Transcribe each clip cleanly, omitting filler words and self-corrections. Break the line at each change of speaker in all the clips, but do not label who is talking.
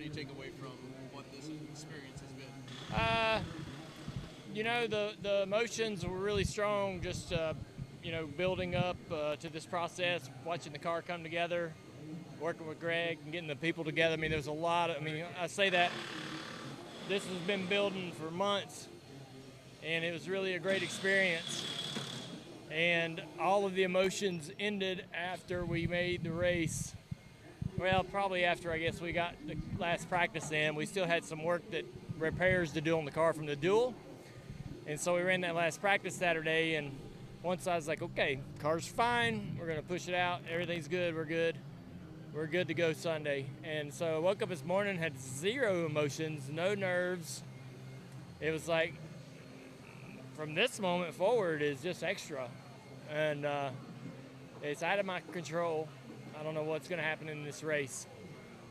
do you take away from what this experience has been?
You know, the emotions were really strong, just, you know, building up to this process, watching the car come together, working with Greg and getting the people together. I mean, there's a lot of, I mean, I say that this has been building for months, and it was really a great experience. And all of the emotions ended after we made the race. Well, probably after, I guess, we got the last practice in. We still had some work repairs to do on the car from the duel. And so we ran that last practice Saturday, and once I was like, okay, car's fine, we're gonna push it out, everything's good, we're good to go Sunday. And so I woke up this morning, had zero emotions, no nerves. It was like, from this moment forward is just extra. And it's out of my control. I don't know what's gonna happen in this race.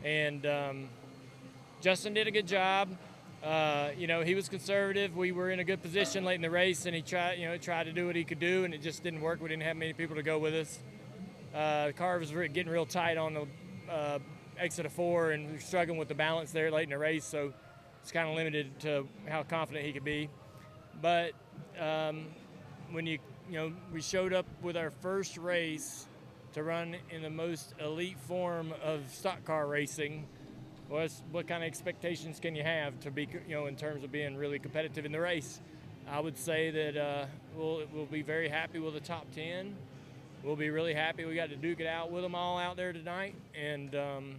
And Justin did a good job. You know, he was conservative. We were in a good position late in the race, and he tried to do what he could do, and it just didn't work. We didn't have many people to go with us. The car was getting real tight on the exit of 4, and we were struggling with the balance there late in the race, so it's kind of limited to how confident he could be. But when we showed up with our first race to run in the most elite form of stock car racing, what kind of expectations can you have to be, in terms of being really competitive in the race? I would say that we'll be very happy with the top 10. We'll be really happy we got to duke it out with them all out there tonight. And, I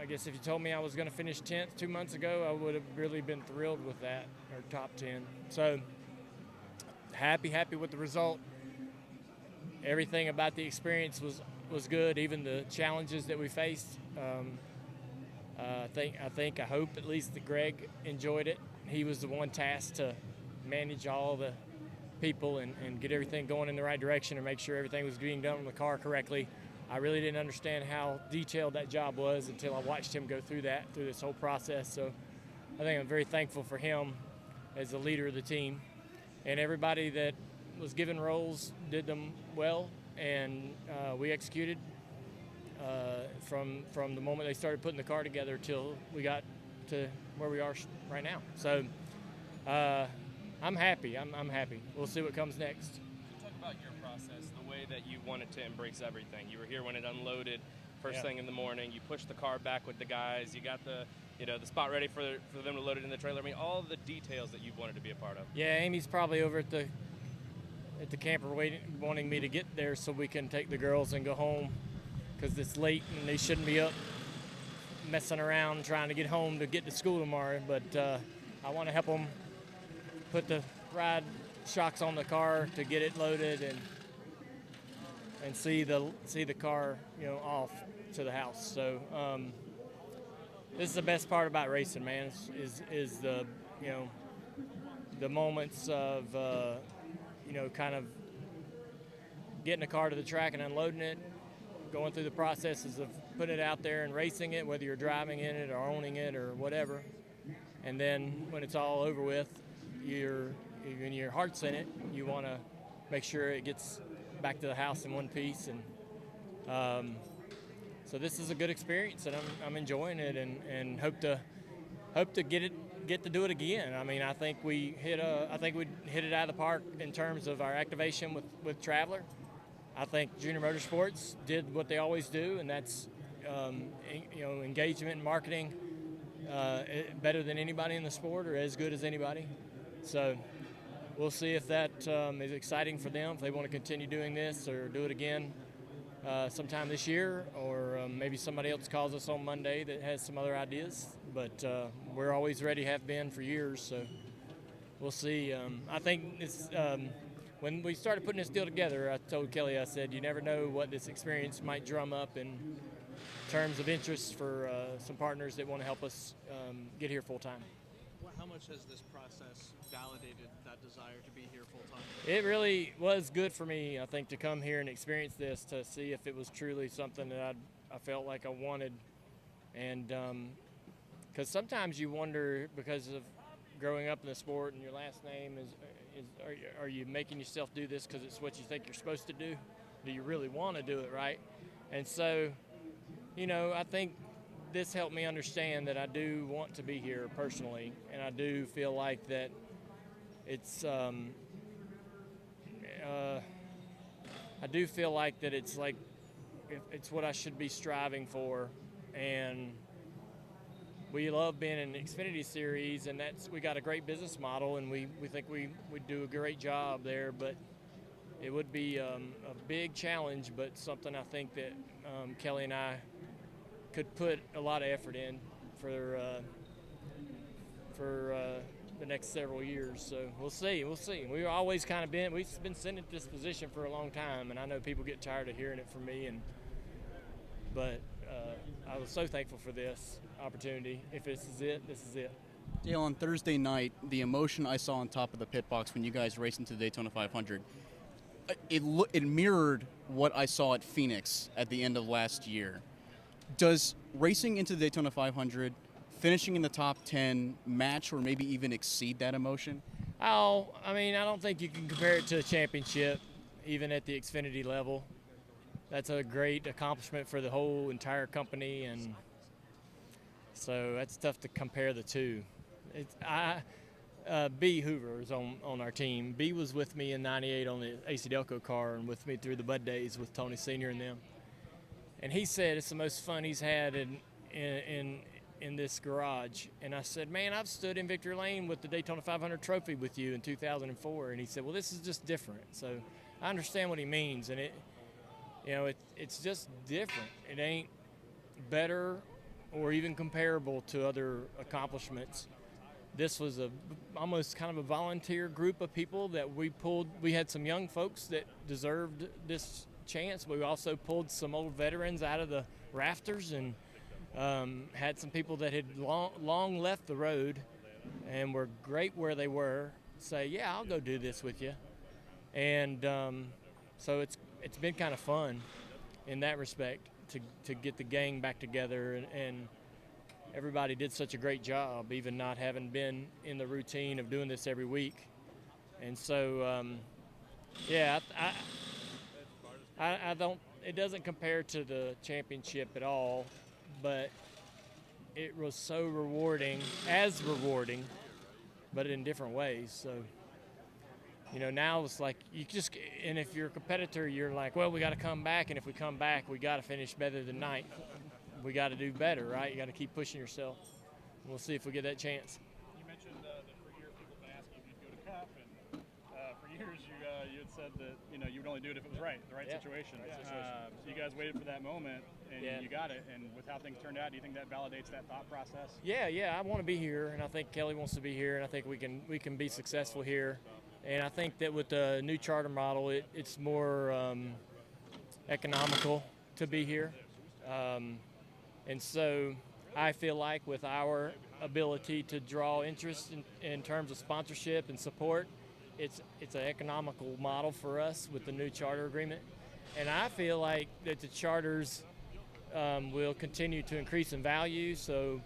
guess if you told me I was going to finish 10th 2 months ago, I would have really been thrilled with that, or top 10. So happy with the result. Everything about the experience was good, even the challenges that we faced. I hope at least that Greg enjoyed it. He was the one tasked to manage all the people and get everything going in the right direction and make sure everything was being done on the car correctly. I really didn't understand how detailed that job was until I watched him go through this whole process. So I think I'm very thankful for him as the leader of the team. And everybody that was given roles did them well, and we executed from the moment they started putting the car together till we got to where we are right now. So I'm happy. I'm happy. We'll see what comes next.
Talk about your process, the way that you wanted to embrace everything. You were here when it unloaded, first thing in the morning. You pushed the car back with the guys. You got the spot ready for them to load it in the trailer. I mean, all the details that you wanted to be a part of.
Yeah, Amy's probably over at the camper wanting me to get there so we can take the girls and go home, because it's late and they shouldn't be up messing around trying to get home to get to school tomorrow. But I want to help them put the ride shocks on the car to get it loaded and see the car off to the house. So this is the best part about racing, man. Is the the moments of kind of getting the car to the track and unloading it, going through the processes of putting it out there and racing it, whether you're driving in it or owning it or whatever. And then when it's all over with, when your heart's in it, you want to make sure it gets back to the house in one piece. And so this is a good experience, and I'm enjoying it, and hope to get to do it again. I mean, I think we hit it out of the park in terms of our activation with Traveler. I think Junior Motorsports did what they always do, and that's engagement and marketing better than anybody in the sport, or as good as anybody. So we'll see if that is exciting for them, if they want to continue doing this or do it again sometime this year, or maybe somebody else calls us on Monday that has some other ideas. But we're always ready, have been for years, so we'll see. I think it's, when we started putting this deal together, I told Kelly, I said, you never know what this experience might drum up in terms of interest for some partners that want to help us get here full time.
How much has this process validated that desire to be here full time?
It really was good for me, I think, to come here and experience this, to see if it was truly something that I felt like I wanted. And because sometimes you wonder, because of growing up in the sport and your last name are you making yourself do this because it's what you think you're supposed to do? Do you really want to do it, right? And so I think this helped me understand that I do want to be here personally, and I do feel like that it's I do feel like that it's like it's what I should be striving for, and we love being in the Xfinity Series, and we got a great business model, and we think we do a great job there, but it would be a big challenge, but something I think that Kelly and I could put a lot of effort in for the next several years. So we'll see. We've always kind of we've been sitting at this position for a long time, and I know people get tired of hearing it from me, but I was so thankful for this opportunity. If this is it, this is it.
Dale, on Thursday night, the emotion I saw on top of the pit box when you guys raced into the Daytona 500, it mirrored what I saw at Phoenix at the end of last year. Does racing into the Daytona 500, finishing in the top 10, match or maybe even exceed that emotion?
I don't think you can compare it to a championship, even at the Xfinity level. That's a great accomplishment for the whole entire company, and so that's tough to compare the two. B. Hoover is on our team. B was with me in '98 on the AC Delco car and with me through the Bud days with Tony Sr. and them. And he said it's the most fun he's had in this garage. And I said, man, I've stood in Victory Lane with the Daytona 500 trophy with you in 2004. And he said, well, this is just different. So I understand what he means, and it's just different. It ain't better or even comparable to other accomplishments. This was almost kind of a volunteer group of people that we pulled. We had some young folks that deserved this chance. We also pulled some old veterans out of the rafters and had some people that had long left the road and were great where they were say, yeah, I'll go do this with you. And so it's been kind of fun in that respect to get the gang back together, and everybody did such a great job, even not having been in the routine of doing this every week. And so, I don't. It doesn't compare to the championship at all, but it was so rewarding, but in different ways. So, now it's like and if you're a competitor, you're like, well, we got to come back, and if we come back, we got to finish better than ninth. We got to do better, right? You got to keep pushing yourself. We'll see if we get that chance.
You mentioned that for years people have been asking if you'd go to Cup, and for years you had said that you would only do it if it was right, the right situation. So you guys waited for that moment, and you got it. And with how things turned out, do you think that validates that thought process?
Yeah. I want to be here, and I think Kelly wants to be here, and I think we can be successful here. And I think that with the new charter model, it's more economical to be here. And so I feel like with our ability to draw interest in terms of sponsorship and support, it's an economical model for us with the new charter agreement. And I feel like that the charters will continue to increase in value. So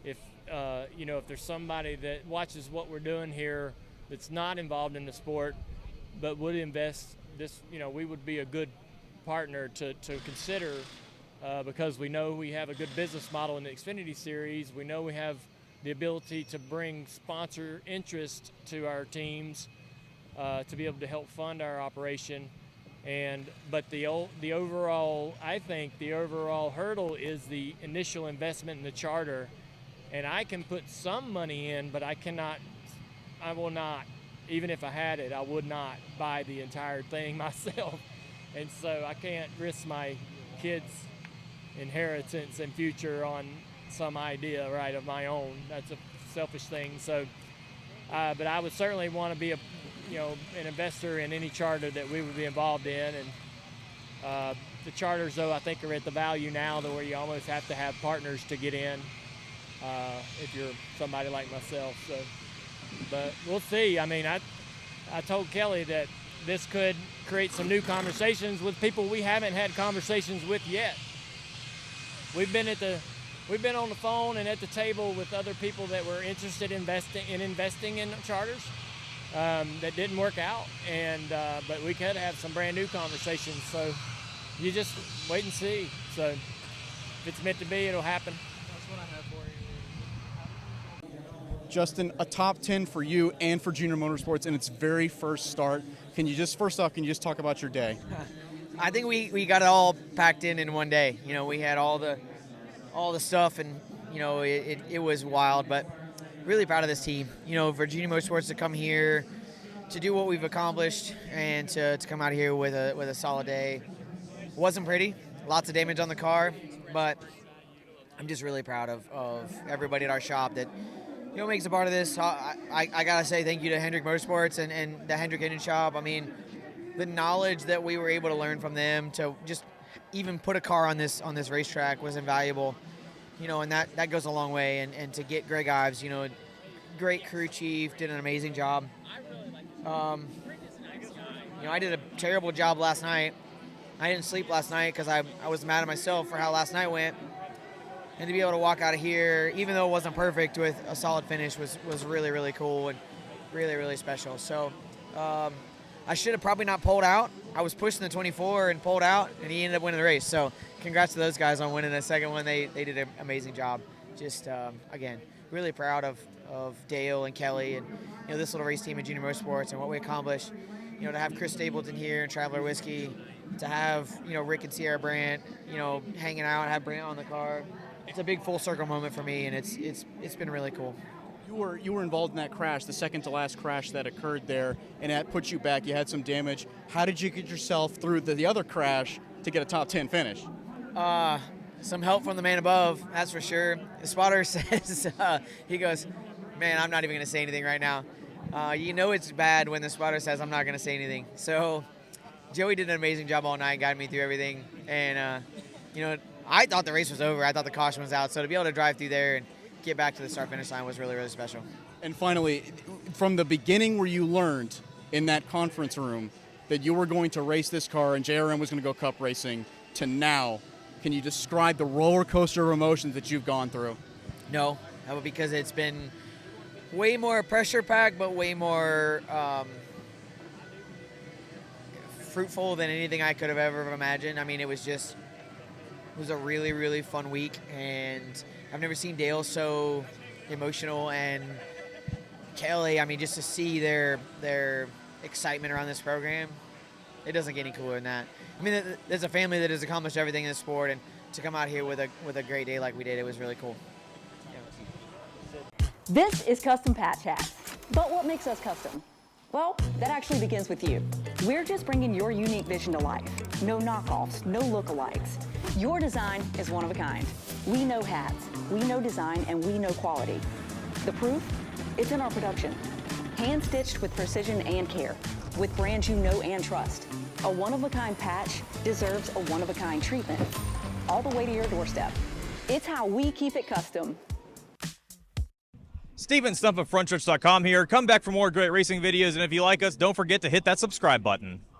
if there's somebody that watches what we're doing here that's not involved in the sport but would invest this, we would be a good partner to consider. Because we know we have a good business model in the Xfinity Series. We know we have the ability to bring sponsor interest to our teams to be able to help fund our operation. But the overall hurdle is the initial investment in the charter. And I can put some money in, but I will not, even if I had it, I would not buy the entire thing myself. And so I can't risk my kids' inheritance and future on some idea, right, of my own. That's a selfish thing. So, but I would certainly want to be an investor in any charter that we would be involved in. And the charters, though, I think are at the value now where you almost have to have partners to get in if you're somebody like myself. So, but we'll see. I told Kelly that this could create some new conversations with people we haven't had conversations with yet. We've been on the phone and at the table with other people that were interested in investing in charters that didn't work out, but we could have some brand new conversations. So you just wait and see. So if it's meant to be, it'll happen.
That's what I have for you.
Justin, a top 10 for you and for Junior Motorsports in its very first start. First off, can you just talk about your day?
I think we got it all packed in one day. You know, we had all the stuff, and you know, it was wild, but really proud of this team. You know, for Junior Motorsports to come here, to do what we've accomplished, and to come out here with a solid day. It wasn't pretty, lots of damage on the car, but I'm just really proud of everybody at our shop that, you know, makes a part of this. I gotta say thank you to Hendrick Motorsports and the Hendrick Engine Shop. I mean, the knowledge that we were able to learn from them to just even put a car on this racetrack was invaluable. You know, and that goes a long way. And to get Greg Ives, you know, great crew chief, did an amazing job. You know, I did a terrible job last night. I didn't sleep last night because I was mad at myself for how last night went. And to be able to walk out of here, even though it wasn't perfect, with a solid finish was really, really cool and really, really special. So I should have probably not pulled out. I was pushing the 24 and pulled out, and he ended up winning the race. So congrats to those guys on winning the second one. They did an amazing job. Just, again, really proud of Dale and Kelly and, you know, this little race team at Junior Motorsports and what we accomplished. You know, to have Chris Stapleton here and Traveler Whiskey, to have, you know, Rick and Sierra Brandt, you know, hanging out, have Brandt on the car. It's a big full circle moment for me, and it's been really cool.
You were involved in that crash, the second to last crash that occurred there, and that put you back. You had some damage. How did you get yourself through the other crash to get a top 10 finish?
Some help from the man above, that's for sure. The spotter says, he goes, man, I'm not even going to say anything right now. You know it's bad when the spotter says I'm not going to say anything. So Joey did an amazing job all night, guided me through everything. And, you know, I thought the race was over. I thought the caution was out. So to be able to drive through there and get back to the start-finish line was really, really special.
And finally, from the beginning where you learned in that conference room that you were going to race this car and JRM was going to go cup racing to now, can you describe the roller coaster of emotions that you've gone through?
No, because it's been way more pressure-packed, but way more fruitful than anything I could have ever imagined. I mean, it was a really, really fun week, and I've never seen Dale so emotional, and Kelly, I mean, just to see their excitement around this program, it doesn't get any cooler than that. I mean, there's a family that has accomplished everything in the sport, and to come out here with a great day like we did, it was really cool.
This is Custom Patch Hats. But what makes us custom? Well, that actually begins with you. We're just bringing your unique vision to life. No knockoffs, no lookalikes. Your design is one of a kind. We know hats, we know design, and we know quality. The proof? It's in our production. Hand-stitched with precision and care, with brands you know and trust. A one-of-a-kind patch deserves a one-of-a-kind treatment, all the way to your doorstep. It's how we keep it custom.
Steven Stump of Frontstretch.com here. Come back for more great racing videos, and if you like us, don't forget to hit that subscribe button.